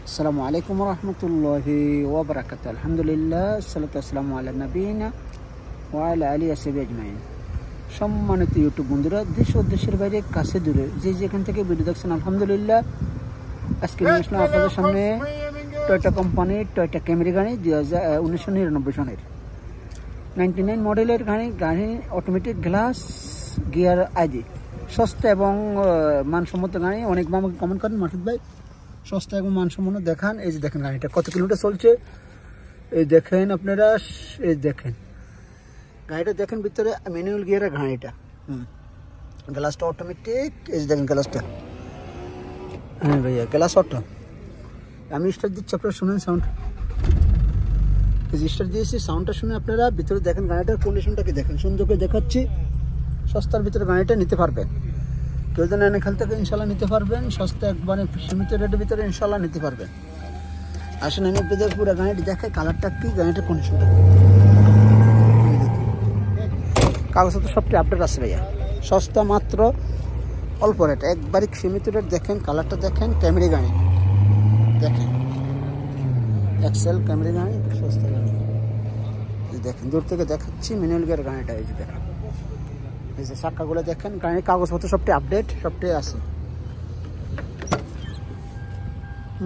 আসসালামু আলাইকুম রহমতুল্লাহি ওয়া বারাকাতুহু। আলহামদুলিল্লাহ, সালাতু ওয়াসসালামু আলা নবিয়িনা ওয়া আলা আলিহি ওয়া সাহবিহি আজমাইন। সম্মানিত ইউটিউব বন্ধুরা, দেশ ও দেশের বাইরে কাছে দূরে যে যেখান থেকে ভিডিও দেখছেন, আলহামদুলিল্লাহ আজকে নিয়ে আসলাম আপনাদের সামনে টয়োটা কোম্পানির টয়োটা ক্যামেরি গাড়ি 1999 সনের 99 মডেলের গাড়ি অটোমেটিক গ্লাস গিয়ার আইডি সস্তা এবং মানসম্মত গাড়ি। অনেক আমাকে কমেন্ট করেন, মাসুদ ভাই সস্তা এবং মানসম্মত দেখান। এই যে দেখেন গাড়িটা কত কিলোমিটার চলছে, এই দেখেন আপনারা, এই দেখেন গাড়িটা দেখেন, ভিতরে ম্যানুয়াল গিয়ারের গাড়িটা, গ্লাসটা অটোমেটিক। এই যে দেখেন গ্লাসটা, হ্যাঁ ভাইয়া গ্লাস অটো। আমি স্টার্ট দিচ্ছি, আপনারা শুনেন সাউন্ড। এই যে স্টার্ট দিয়েছি, সাউন্ডটা শুনে আপনারা ভিতরে দেখেন গাড়িটার কন্ডিশনটাকে দেখেন, সুন্দর করে দেখাচ্ছি। সস্তার ভিতরে গাড়িটা নিতে পারবেন, কেউ যেন এখান থেকে ইনশাল্লাহ নিতে পারবেন। সস্তা একবারে সীমিত রেটের ভিতরে ইনশাল্লাহ নিতে পারবেন। আসেন আমি আপনাদের পুরো গাড়িটি দেখাই, কালারটা কি, গাড়িটার কন্ডিশনটা। কাগজপত্র তো সবটি আপডেট আছে ভাইয়া, সস্তা মাত্র অল্প রেট, একবারে সীমিত রেট। দেখেন কালারটা দেখেন, ক্যামেরি গাড়ি দেখেন, এক্সেল ক্যামেরি গাড়ি, সস্তা গাড়ি। দেখেন দূর থেকে দেখাচ্ছি ম্যানুয়াল গিয়ার গাড়িটা। এই যে দেখেন, এই যে চাকাগুলো দেখেন, গাড়ির কাগজপত্র সবটি আপডেট, সবটি আছে।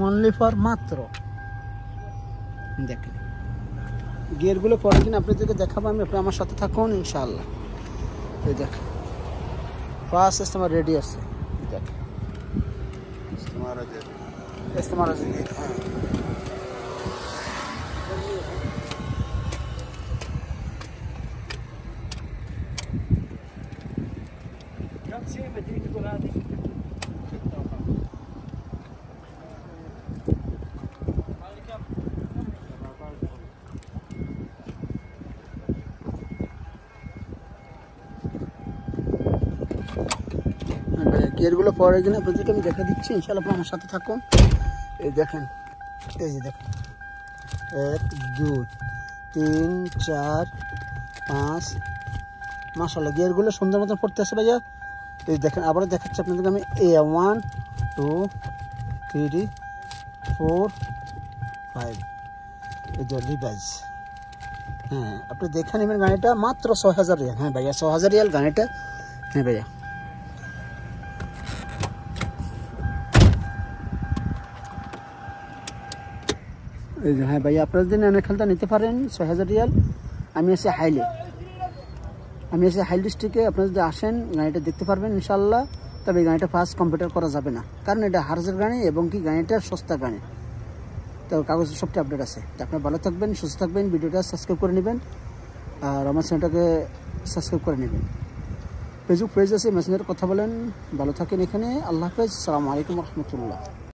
অনলি ফর মাত্র দেখেন গিয়ারগুলো পরে দিন আপনাদেরকে দেখাবো আমি, আপনি আমার সাথে থাকুন ইনশাআল্লাহ। এই দেখেন ফার্স্ট ইস্তেমার রেডি আছে, দেখেন ইস্তেমার আছে, হ্যাঁ গিয়ারগুলো পরে দিন আপনাদেরকে আমি দেখা দিচ্ছি ইনশাআল্লাহ, আপনার আমার সাথে থাকুন। এই দেখেন, এই যে দেখেন 1 2 3 4 5, মাশাআল্লাহ গিয়ারগুলো সুন্দর মতো পড়তেছে ভাইয়া। এই দেখেন আবারও দেখাচ্ছি আপনাদেরকে আমি, 1 2 3 4 5, এই যে রিভাইজ। হ্যাঁ আপনি দেখে নেবেন গাড়িটা মাত্র 6000 রিয়াল। হ্যাঁ ভাইয়া 6000 রিয়াল গাড়িটা। হ্যাঁ ভাইয়া এই যে, হ্যাঁ ভাইয়া আপনার জন্য এখানটা নিতে পারেন 6000 রিয়াল। আমি আছি হাইল ডিস্ট্রিক্টে। আপনারা যদি আসেন গাড়িটা দেখতে পারবেন ইনশাল্লাহ। তবে এই গাড়িটা ফার্স্ট কম্পিউটার করা যাবে না, কারণ এটা হার্জের গাড়ি এবং কি গাড়িটা সস্তা গাড়ি। তো কাগজ সবটি আপডেট আছে। তো আপনারা ভালো থাকবেন, সুস্থ থাকবেন, ভিডিওটা সাবস্ক্রাইব করে নেবেন আর আমার চ্যানেলটাকে সাবস্ক্রাইব করে নেবেন। ফেসবুক পেজ আছে, মেসেঞ্জারে কথা বলেন। ভালো থাকেন এখানে। আল্লাহ হাফেজ, আসসালামু আলাইকুম রহমতুল্লাহ।